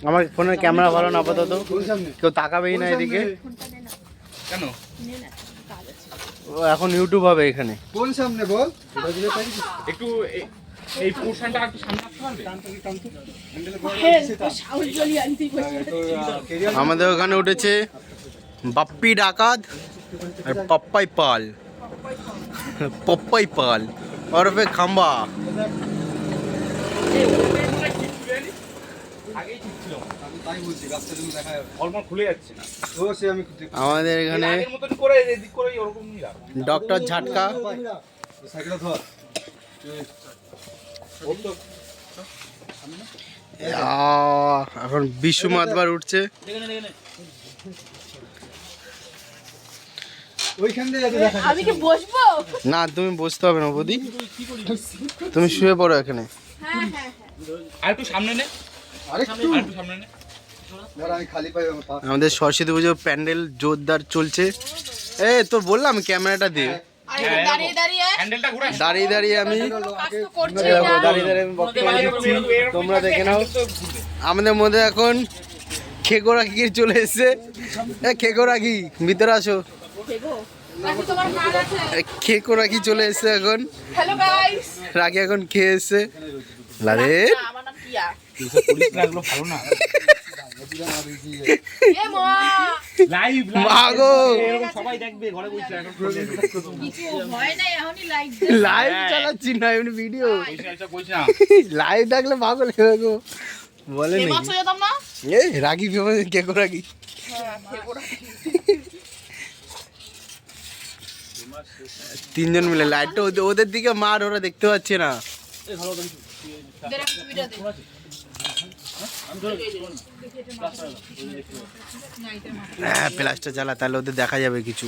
আমার ফোনের ক্যামেরা ভালো না আপাতত, কেউ তাকাবেই না এদিকে। কেন? এখন ইউটিউব হবে এখানে। কোন সামনে বল? একটু এই পোরশনটা একটু সামনে আসতে পারবে? আমাদের ওখানে উঠেছে বাপ্পি ডাকাত আর পপ্পাই পাল, পপ্পাই পাল ওরফে খাম্বা। আমাদের এখানে ডক্টর ঝাটকা, এখন বিশু মাতবার উঠছে। না তুমি বসতে হবে না বৌদি, তুমি শুয়ে পড়ো এখানে। আমাদের সরস্বতী পুজো প্যান্ডেল জোরদার চলছে। তোর বললাম ক্যামেরাটা দে। দাঁড়িয়ে দাঁড়িয়ে আমি বক্তব্য দিচ্ছি, তোমরা দেখে নাও। আমাদের মধ্যে এখন খেকো রাখি চলে এসছে। খেকো রাখি ভিতরে আসো। খেকো রাখি চলে এসছে এখন। রাখি এখন খেয়ে এসছে। লারে লাইভ চালাচ্ছি না, এমনি ভিডিও লাইভ থাকলে পাগল হয়ে গো। বলে রাখি কেকো রাখি। তিনজন মিলে লাইটটা ওদের দিকে মার, ওরা দেখতে পাচ্ছে না। হ্যাঁ প্লাসটা জ্বালা, তাহলে ওদের দেখা যাবে কিছু।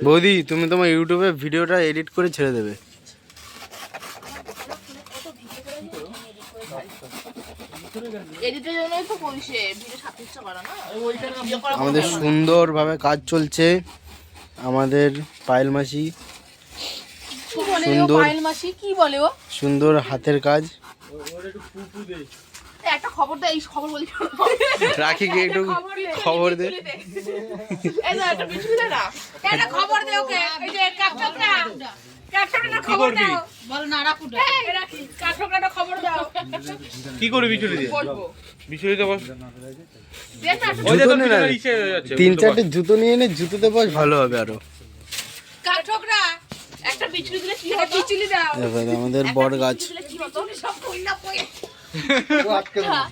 বৌদি তুমি তোমার ইউটিউবে ভিডিওটা এডিট করে ছেড়ে দেবে। আমাদের সুন্দরভাবে কাজ চলছে। আমাদের পায়েল মাসি সুন্দর সুন্দর হাতের কাজ। একটা খবর দে, এই খবর বলি রাখিকে একটু খবর দে। একটা বিছু দে না, একটা খবর দে ওকে। এই যে কাকচকরা খবর দাও, বল না রাখুটা রাখি কাকচকরাটা খবর দাও। কি করে বিচুলি দিয়ে বলবো বিচুলি তো বস তিন চারটে জুতো নিয়ে নে, জুতোতে বস, ভালো হবে আরো। কাকচকরা একটা বিছুলি দিলে কি হবে? বিছুলি দাও। আমাদের বড় গাছ। সব কই না কই